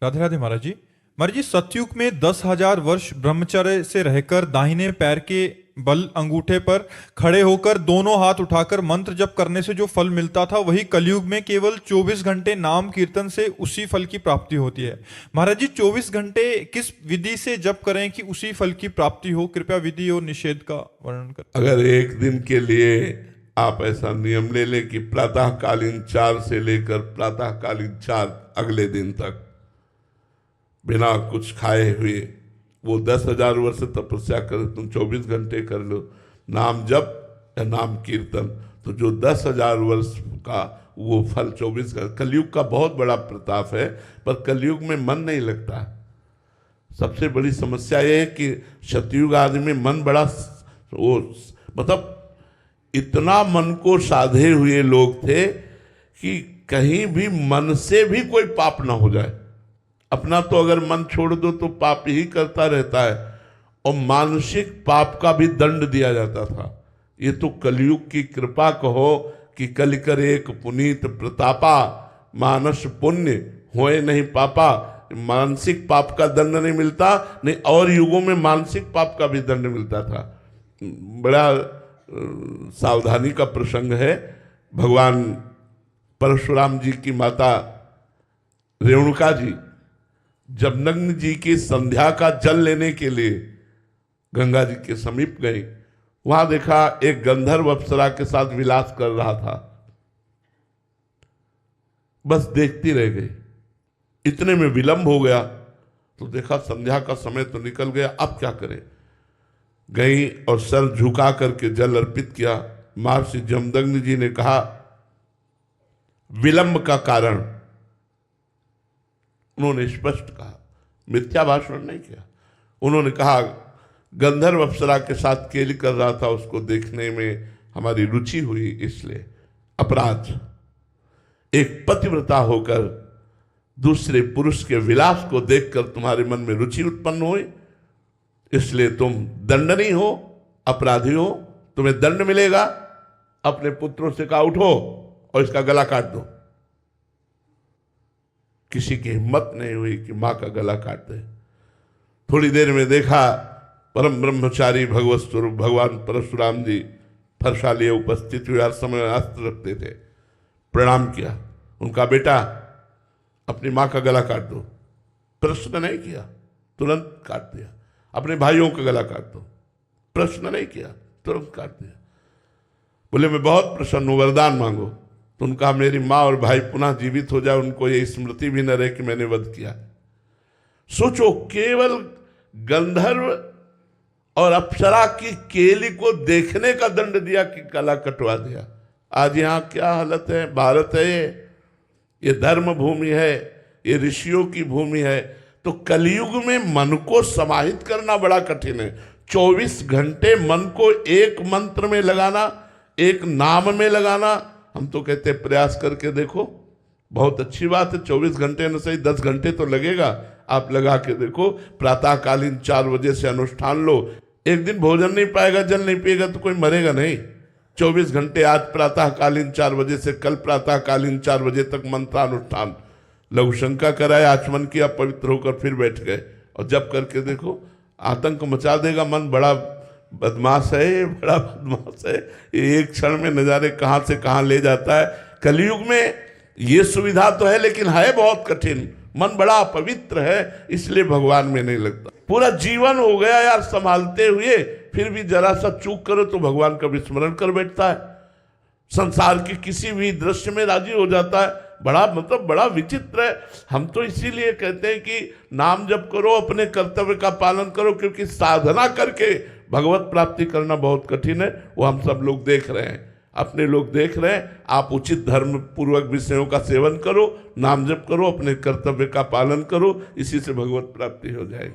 राधे राधे महाराज जी। महाराज जी, सतयुग में 10,000 वर्ष ब्रह्मचर्य से रहकर दाहिने पैर के बल अंगूठे पर खड़े होकर दोनों हाथ उठाकर मंत्र जप करने से जो फल मिलता था, वही कलयुग में केवल 24 घंटे नाम कीर्तन से उसी फल की प्राप्ति होती है। महाराज जी, 24 घंटे किस विधि से जप करें कि उसी फल की प्राप्ति हो? कृपया विधि और निषेध का वर्णन करें। अगर एक दिन के लिए आप ऐसा नियम ले लें कि प्रातःकालीन 4 से लेकर प्रातःकालीन 4 अगले दिन तक बिना कुछ खाए हुए वो 10,000 वर्ष तपस्या कर, तुम 24 घंटे कर लो नाम जप या नाम कीर्तन, तो जो 10,000 वर्ष का वो फल 24 घंटे। कलयुग का बहुत बड़ा प्रताप है, पर कलयुग में मन नहीं लगता। सबसे बड़ी समस्या ये है कि सतयुग आदि में मन बड़ा वो मतलब इतना मन को साधे हुए लोग थे कि कहीं भी मन से भी कोई पाप ना हो जाए। अपना तो अगर मन छोड़ दो तो पाप ही करता रहता है, और मानसिक पाप का भी दंड दिया जाता था। ये तो कलयुग की कृपा कहो कि कल कर एक पुनीत प्रतापा, मानस पुण्य होए नहीं पापा। मानसिक पाप का दंड नहीं मिलता, नहीं और युगों में मानसिक पाप का भी दंड मिलता था। बड़ा सावधानी का प्रसंग है। भगवान परशुराम जी की माता रेणुका जी जब नग्न जी की संध्या का जल लेने के लिए गंगा जी के समीप गए, वहां देखा एक गंधर्व अप्सरा के साथ विलास कर रहा था। बस देखती रह गई। इतने में विलंब हो गया तो देखा संध्या का समय तो निकल गया, अब क्या करें। गई और सर झुका करके जल अर्पित किया। महर्षि जमदग्नि जी ने कहा विलंब का कारण, उन्होंने स्पष्ट कहा, मिथ्या भाषण नहीं किया। उन्होंने कहा गंधर्व अप्सरा के साथ केली कर रहा था, उसको देखने में हमारी रुचि हुई, इसलिए अपराध। एक पतिव्रता होकर दूसरे पुरुष के विलास को देखकर तुम्हारे मन में रुचि उत्पन्न हुई, इसलिए तुम दंडनीय हो, अपराधी हो, तुम्हें दंड मिलेगा। अपने पुत्रों से कहा उठो और इसका गला काट दो। किसी की हिम्मत नहीं हुई कि मां का गला काट दे। थोड़ी देर में देखा परम ब्रह्मचारी भगवत स्वरूप भगवान परशुराम जी फरसा लिए उपस्थित हुए। हर समय अस्त्र रखते थे। प्रणाम किया। उनका बेटा अपनी मां का गला काट दो। प्रश्न नहीं किया, तुरंत काट दिया। अपने भाइयों का गला काट दो। प्रश्न नहीं किया, तुरंत काट दिया। बोले मैं बहुत प्रसन्न हूं, वरदान मांगो। तो उनका मेरी माँ और भाई पुनः जीवित हो जाए, उनको ये स्मृति भी न रहे कि मैंने वध किया। सोचो, केवल गंधर्व और अप्सरा की केली को देखने का दंड दिया कि गला कटवा दिया। आज यहाँ क्या हालत है। भारत है ये धर्म भूमि है, ये ऋषियों की भूमि है। तो कलयुग में मन को समाहित करना बड़ा कठिन है। 24 घंटे मन को एक मंत्र में लगाना, एक नाम में लगाना। हम तो कहते हैं प्रयास करके देखो, बहुत अच्छी बात है। 24 घंटे न सही 10 घंटे तो लगेगा, आप लगा के देखो। प्रातःकालीन 4 बजे से अनुष्ठान लो। एक दिन भोजन नहीं पाएगा, जल नहीं पिएगा तो कोई मरेगा नहीं। 24 घंटे आज प्रातःकालीन 4 बजे से कल प्रातःकालीन 4 बजे तक मंत्रानुष्ठान। लघु शंका कराए, आचमन किया, पवित्र होकर फिर बैठ गए और जब करके देखो, आतंक मचा देगा। मन बड़ा बदमाश है, बड़ा बदमाश है। एक क्षण में नजारे कहां से कहां ले जाता है। कलयुग में ये सुविधा तो है, लेकिन है बहुत कठिन। मन बड़ा पवित्र है, इसलिए भगवान में नहीं लगता। पूरा जीवन हो गया यार संभालते हुए, फिर भी जरा सा चूक करो तो भगवान का विस्मरण कर बैठता है। संसार के किसी भी दृश्य में राजी हो जाता है। बड़ा विचित्र है। हम तो इसीलिए कहते हैं कि नाम जप करो, अपने कर्तव्य का पालन करो, क्योंकि साधना करके भगवत प्राप्ति करना बहुत कठिन है। वो हम सब लोग देख रहे हैं, अपने लोग देख रहे हैं। आप उचित धर्म पूर्वक विषयों का सेवन करो, नाम जप करो, अपने कर्तव्य का पालन करो, इसी से भगवत प्राप्ति हो जाएगी।